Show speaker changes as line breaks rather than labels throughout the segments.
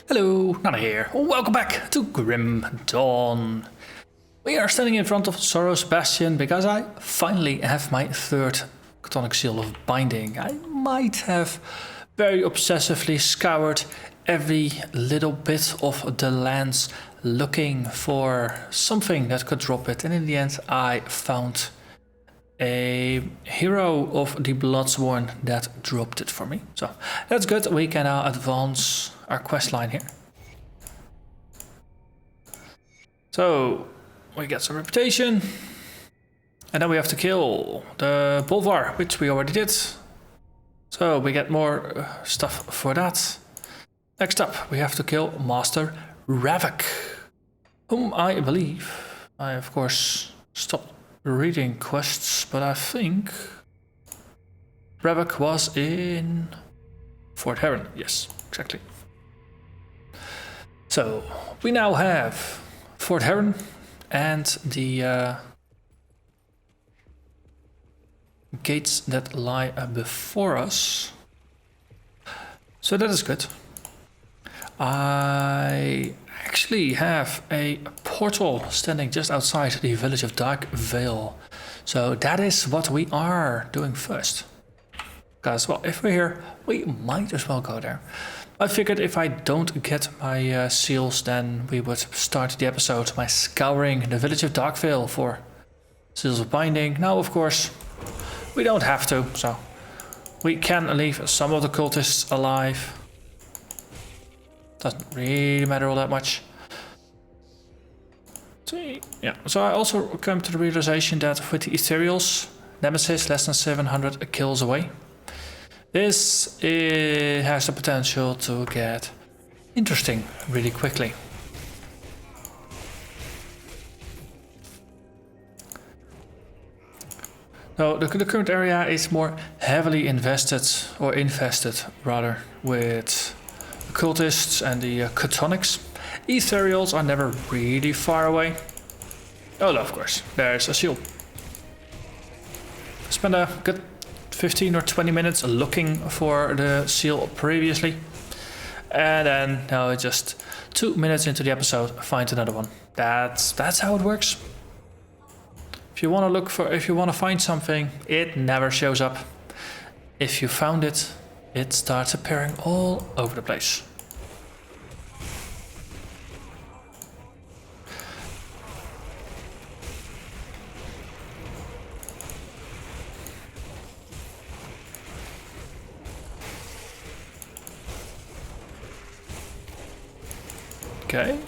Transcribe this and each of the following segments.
Hello, Narnach here. Welcome back to Grim Dawn. We are standing in front of Sorrow's Bastion because I finally have my third Chthonic Seal of Binding. I might have very obsessively scoured every little bit of the lands looking for something that could drop it, and in the end I found a hero of the Bloodsworn that dropped it for me. So that's good. We can now advance our quest line here. So we get some reputation, and then we have to kill the Bolvar, which we already did. So we get more stuff for that. Next up, we have to kill Master Ravok, whom I believe I of course stopped reading quests, but I think Ravok was in Fort Haron. Yes, exactly. So we now have Fort Haron and the gates that lie before us. So that is good. I actually have a portal standing just outside the village of Darkvale. So that is what we are doing first. Because, well, if we're here, we might as well go there. I figured if I don't get my seals, then we would start the episode by scouring the village of Darkvale for seals of binding. Now, of course, we don't have to, so we can leave some of the cultists alive. Doesn't really matter all that much. Yeah, so I also come to the realization that with the Ethereals, Nemesis less than 700 kills away, this has the potential to get interesting really quickly. Now, the current area is more heavily invested, or infested rather, with cultists and the Chthonics. Ethereals are never really far away. Oh no, of course, there's a seal. Spent a good 15 or 20 minutes looking for the seal previously, and then now just 2 minutes into the episode find another one. That's how it works. If you want to find something, it never shows up. If you found it, it starts appearing all over the place. Okay.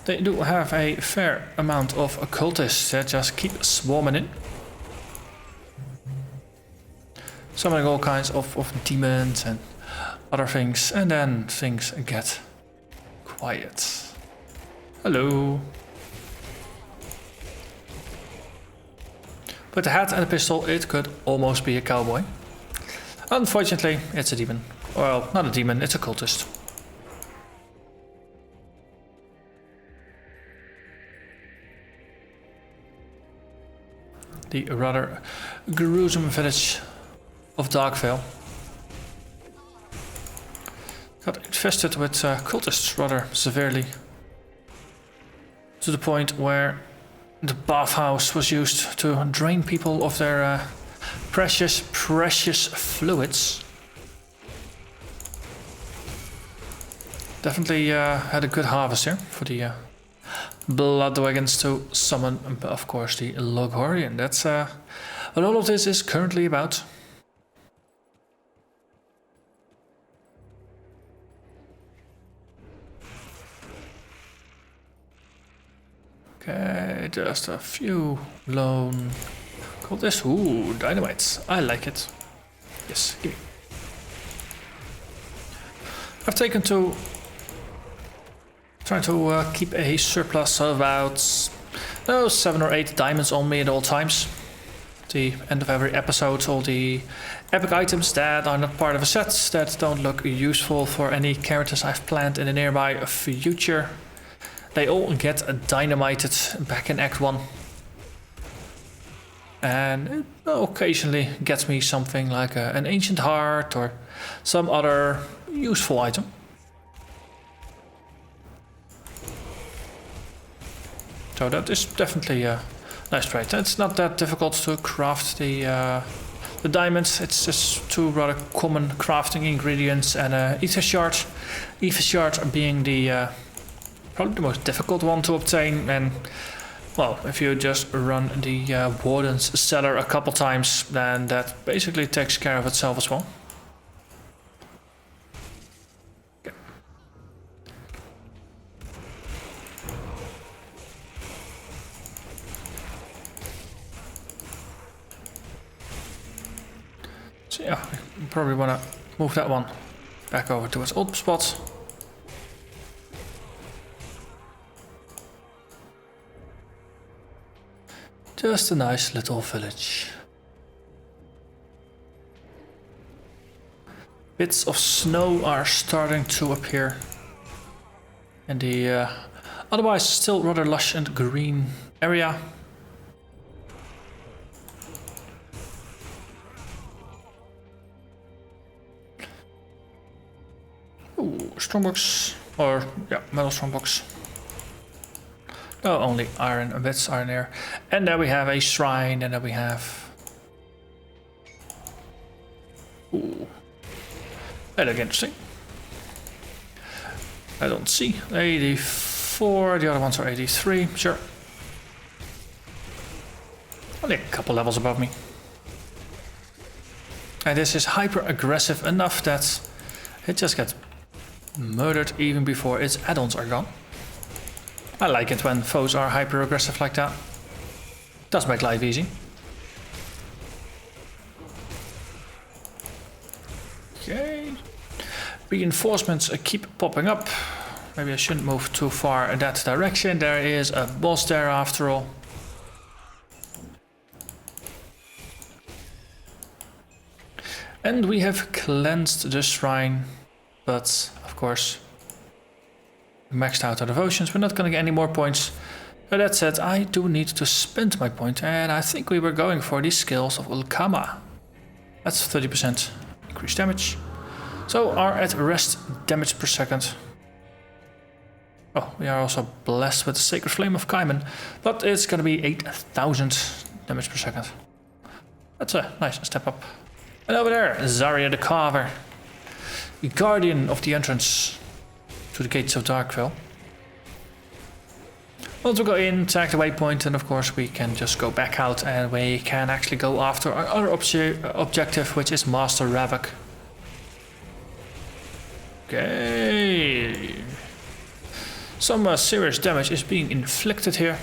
They do have a fair amount of occultists that just keep swarming in. Summoning all kinds of demons and other things, and then things get quiet. Hello. With the hat and the pistol, it could almost be a cowboy. Unfortunately, it's a demon. Well, not a demon, it's a cultist. The rather gruesome village of Darkvale got infested with cultists rather severely, to the point where the bathhouse was used to drain people of their precious fluids. Definitely had a good harvest here for the blood wagons to summon, of course, the Logorian. That's what all of this is currently about. Okay, just a few lone cultists. Ooh, dynamites. I like it. Yes, give me. I've taken to trying to keep a surplus of about 7 or 8 diamonds on me at all times. At the end of every episode, all the epic items that are not part of a set, that don't look useful for any characters I've planned in the nearby future, they all get dynamited back in Act 1. And it occasionally gets me something like an ancient heart or some other useful item. So that is definitely a nice trade. It's not that difficult to craft the diamonds. It's just two rather common crafting ingredients and ether shard. Ether shard being the probably the most difficult one to obtain. And well, if you just run the Warden's cellar a couple times, then that basically takes care of itself as well. Okay. So yeah, I probably want to move that one back over to its old spot. Just a nice little village. Bits of snow are starting to appear. And the otherwise still rather lush and green area. Ooh, strongbox. Or, yeah, metal strongbox. Oh, only iron bits are in there. And then we have a shrine, and then we have... Ooh. That looks interesting. I don't see. 84, the other ones are 83, sure. Only a couple levels above me. And this is hyper aggressive enough that it just gets murdered even before its add-ons are gone. I like it when foes are hyper aggressive like that. Does make life easy. Okay. Reinforcements keep popping up. Maybe I shouldn't move too far in that direction. There is a boss there after all. And we have cleansed the shrine, but of course maxed out our devotions. We're not going to get any more points. But that said, I do need to spend my point, and I think we were going for the skills of Ulkama. That's 30% increased damage. So our at rest damage per second. Oh, we are also blessed with the Sacred Flame of Kaiman, but it's going to be 8,000 damage per second. That's a nice step up. And over there, Zarya the Carver, the guardian of the entrance to the gates of Darkvale. Once we go in, tag the waypoint, and of course we can just go back out and we can actually go after our other objective, which is Master Ravok. Okay. Some serious damage is being inflicted here.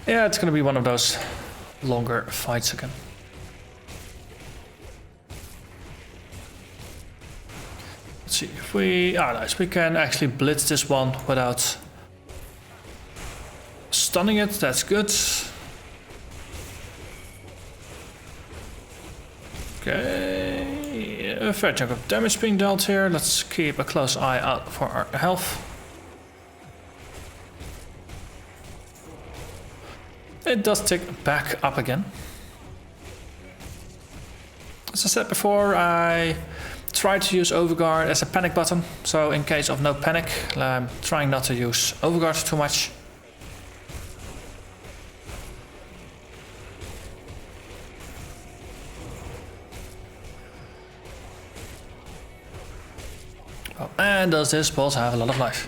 Yeah, it's gonna be one of those longer fights again. Let's see if we... nice, we can actually blitz this one without stunning it, that's good. Okay, a fair chunk of damage being dealt here. Let's keep a close eye out for our health. It does tick back up again. As I said before, I try to use Overguard as a panic button. So in case of no panic, I'm trying not to use Overguard too much. Oh, and does this boss have a lot of life?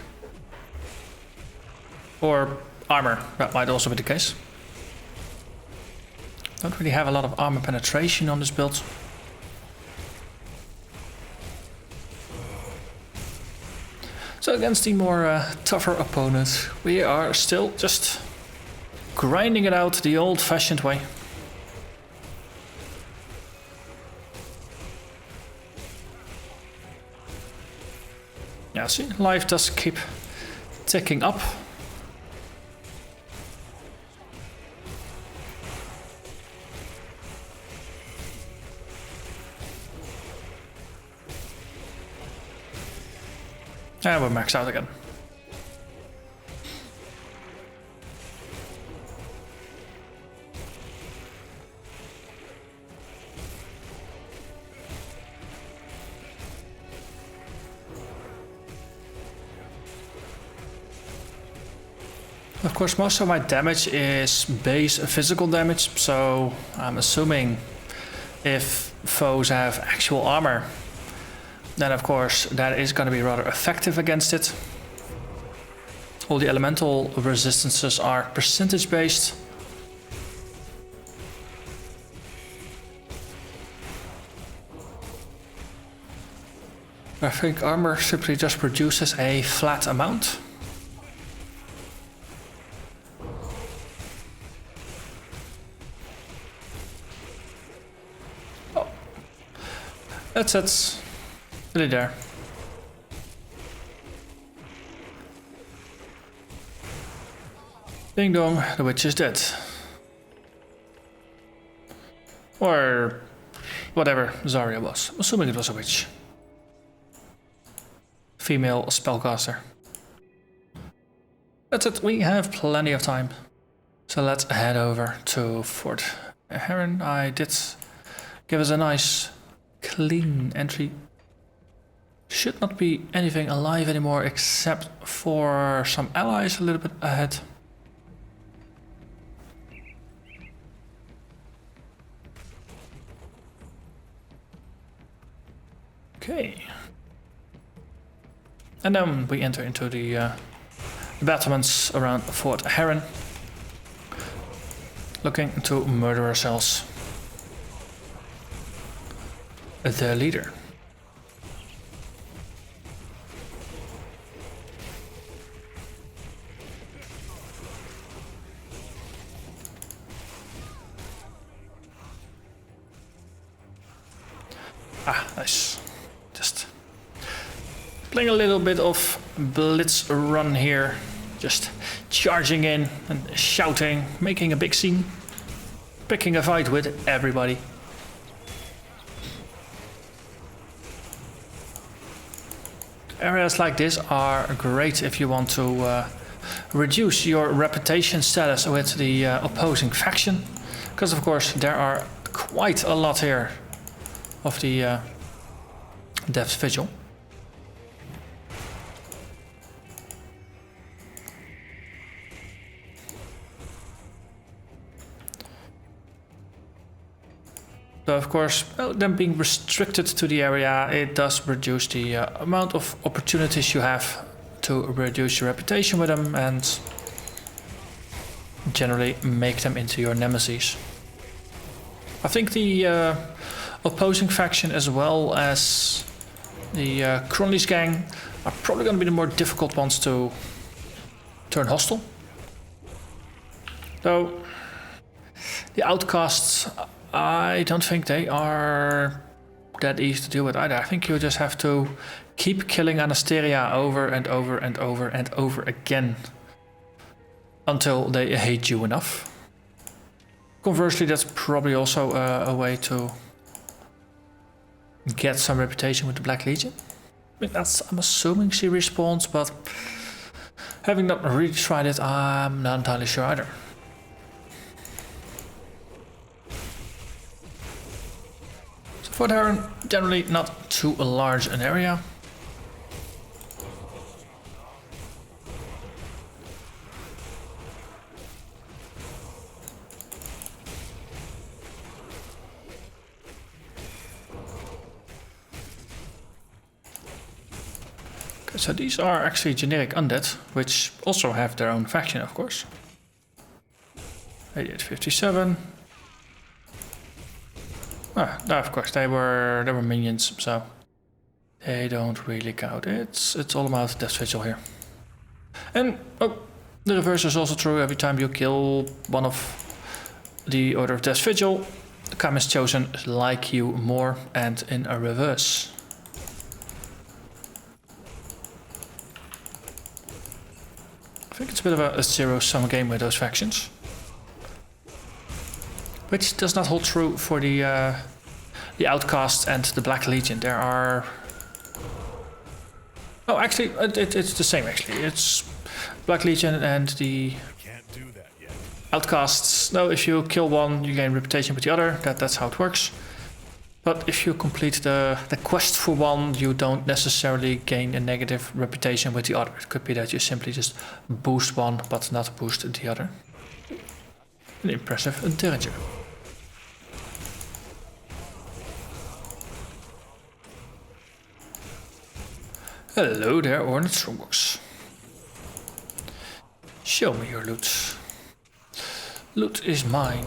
Or armor, that might also be the case. Don't really have a lot of armor penetration on this build. So against the more tougher opponents, we are still just grinding it out the old-fashioned way. Yeah, see, life does keep ticking up. And we're maxed out again. Of course, most of my damage is base physical damage, so I'm assuming if foes have actual armor, then of course that is going to be rather effective against it. All the elemental resistances are percentage based. I think armor simply just produces a flat amount. That's really there. Ding dong, the witch is dead. Or whatever Zarya was. I'm assuming it was a witch. Female spellcaster. That's it, we have plenty of time. So let's head over to Fort Haron. I did give us a nice clean entry. Should not be anything alive anymore except for some allies a little bit ahead. Okay. And then we enter into the battlements around Fort Haron, looking to murder ourselves. The leader. Ah, nice. Just playing a little bit of blitz run here. Just charging in and shouting, making a big scene, picking a fight with everybody. Areas like this are great if you want to reduce your reputation status with the opposing faction, because of course there are quite a lot here of the Death's Vigil. So of course, well, them being restricted to the area, it does reduce the amount of opportunities you have to reduce your reputation with them and generally make them into your nemesis. I think the opposing faction as well as the Cronley's gang are probably going to be the more difficult ones to turn hostile. Though the outcasts, I don't think they are that easy to deal with either. I think you just have to keep killing Anasteria over and over and over and over again until they hate you enough. Conversely, that's probably also a way to get some reputation with the Black Legion. I mean, I'm assuming she respawns, but having not really tried it, I'm not entirely sure either. Fort Haron, generally not too large an area. Okay, so these are actually generic undead, which also have their own faction, of course. 8857. No, of course they were minions, so they don't really count. It's all about Death's Vigil here. And the reverse is also true. Every time you kill one of the Order of Death's Vigil, the Kami's Chosen like you more, and in a reverse. I think it's a bit of a zero-sum game with those factions. Which does not hold true for the Outcasts and the Black Legion. There are Oh, actually, it's the same. Actually, it's Black Legion and the Outcasts. No, if you kill one, you gain reputation with the other. That's how it works. But if you complete the quest for one, you don't necessarily gain a negative reputation with the other. It could be that you simply just boost one, but not boost the other. An impressive Derringer. Hello there, Ornate Strongbox. Show me your loot. Loot is mine.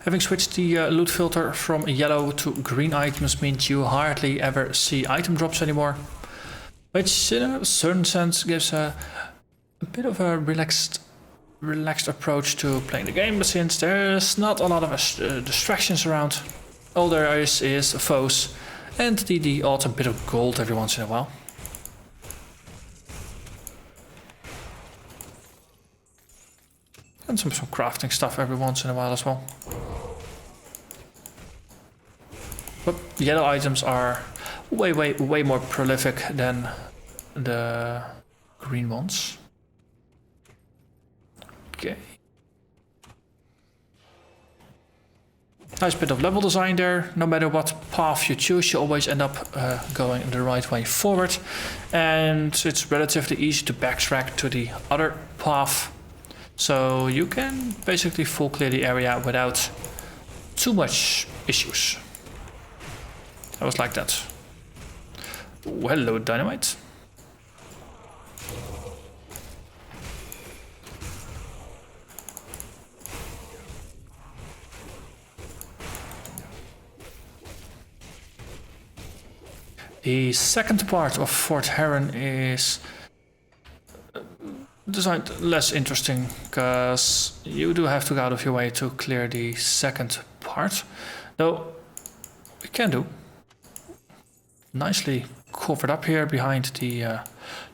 Having switched the loot filter from yellow to green items means you hardly ever see item drops anymore. Which in a certain sense gives a bit of a relaxed approach to playing the game, but since there's not a lot of distractions around, all there is foes and the odd bit of gold every once in a while. And some crafting stuff every once in a while as well. But yellow items are way more prolific than the green ones. Okay. Nice bit of level design there. No matter what path you choose, you always end up going the right way forward. And it's relatively easy to backtrack to the other path. So you can basically full clear the area without too much issues. I was like that. Ooh, hello, dynamite. The second part of Fort Haron is designed less interesting because you do have to go out of your way to clear the second part. Though we can do. Nicely covered up here behind the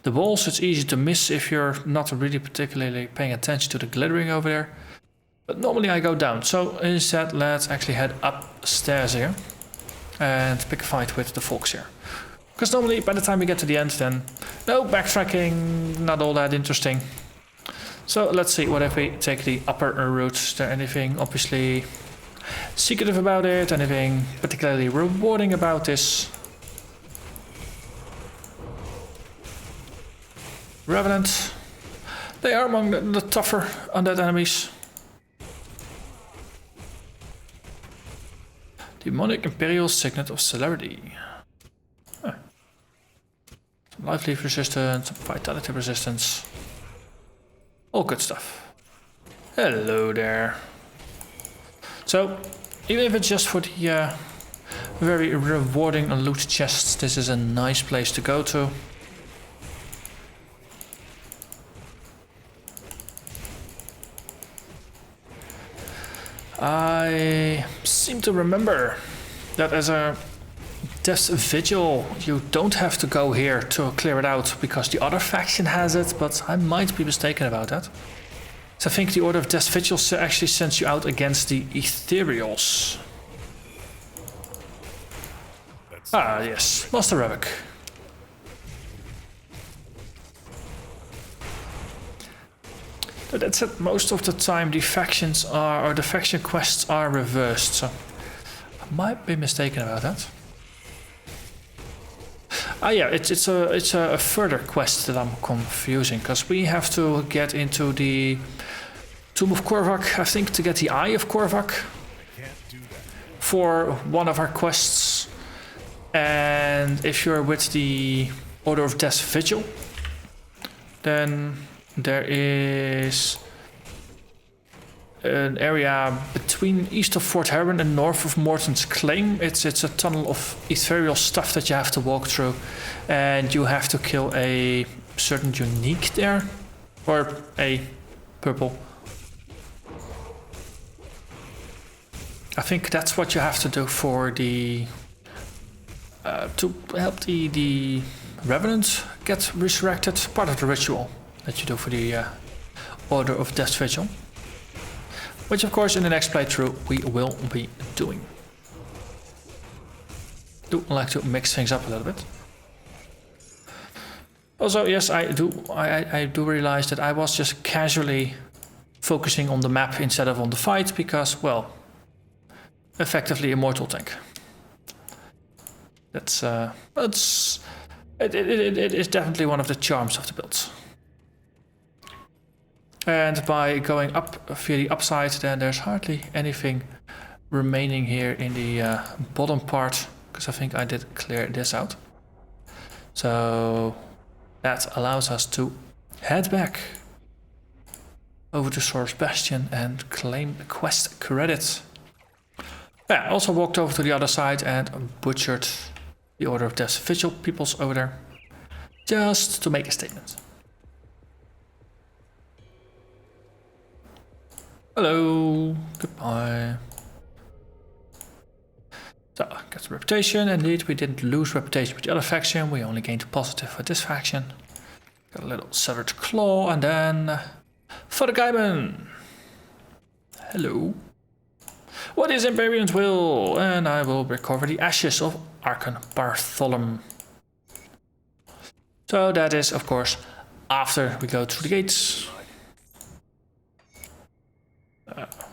walls. It's easy to miss if you're not really particularly paying attention to the glittering over there. But normally I go down. So instead, let's actually head upstairs here and pick a fight with the folks here. Because normally by the time we get to the end, then no backtracking, not all that interesting. So let's see, what if we take the upper route? Is there anything obviously secretive about it? Anything particularly rewarding about this? Revenant. They are among the tougher undead enemies. Demonic Imperial Signet of Celerity. Huh. Some life leaf resistance, some vitality resistance. All good stuff. Hello there. So, even if it's just for the very rewarding loot chests, this is a nice place to go to. I seem to remember that as a Death's Vigil, you don't have to go here to clear it out because the other faction has it, but I might be mistaken about that. So I think the Order of Death's Vigil actually sends you out against the Ethereals. Ah, yes, Master Ravik. But that's it, most of the time the factions are, or the faction quests are reversed, so I might be mistaken about that. Ah yeah, it's a further quest that I'm confusing, because we have to get into the Tomb of Korvac, I think, to get the Eye of Korvac for one of our quests. And if you're with the Order of Death's Vigil, then there is an area between east of Fort Haron and north of Morton's Claim. It's a tunnel of ethereal stuff that you have to walk through, and you have to kill a certain unique there, or a purple. I think that's what you have to do for the to help the Revenant get resurrected, part of the ritual that you do for the Order of Death's Vigil. Which of course in the next playthrough we will be doing. do like to mix things up a little bit. Also, yes, I do realize that I was just casually focusing on the map instead of on the fight because, well, effectively immortal tank. That's it is definitely one of the charms of the builds. And by going up via the upside, then there's hardly anything remaining here in the bottom part, because I think I did clear this out. So that allows us to head back over to Soros Bastion and claim quest credits. Yeah, I also walked over to the other side and butchered the Order of Death's Vigil peoples over there, just to make a statement. Hello, goodbye. So, got the reputation. Indeed, we didn't lose reputation with the other faction, we only gained positive with this faction. Got a little severed claw, and then for the Gaiman. Hello. What is Imperium's will? And I will recover the ashes of Archon Bartholom. So that is, of course, after we go through the gates.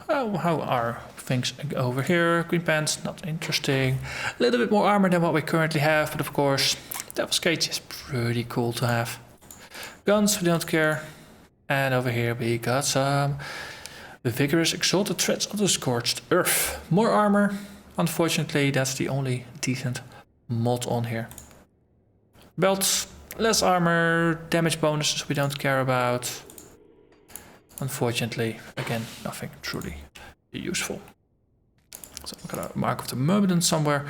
How are things over here? Green pants, not interesting. A little bit more armor than what we currently have, but of course, Devil's Cage is pretty cool to have. Guns, we don't care. And over here we got some vigorous exalted threads of the scorched earth. More armor. Unfortunately, that's the only decent mod on here. Belts, less armor, damage bonuses we don't care about. Unfortunately, again, nothing truly useful. So I've got a Mark of the Myrmidon somewhere.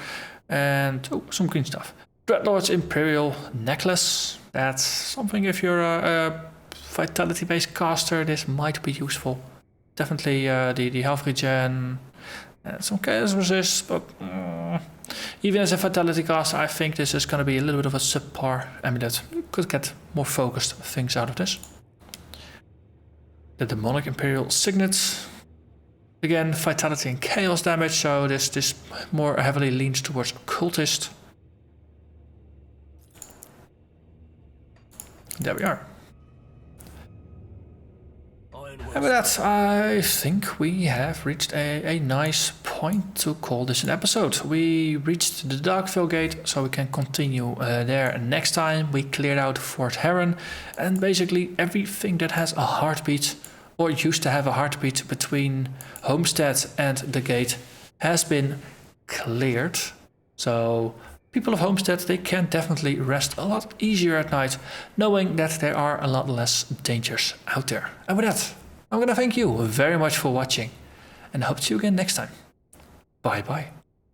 And some green stuff. Dreadlord's Imperial Necklace. That's something if you're a vitality-based caster, this might be useful. Definitely the health regen and some chaos resist, but even as a vitality caster, I think this is going to be a little bit of a subpar amulet. You could get more focused things out of this. The Demonic Imperial Signet. Again, vitality and chaos damage, so this more heavily leans towards occultist. There we are. And with that, I think we have reached a nice point to call this an episode. We reached the Darkvale gate, so we can continue there next time. We cleared out Fort Haron, and basically everything that has a heartbeat, or used to have a heartbeat between Homestead and the gate, has been cleared. So people of Homestead, they can definitely rest a lot easier at night, knowing that there are a lot less dangers out there. And with that, I'm gonna thank you very much for watching, and hope to see you again next time. Bye bye.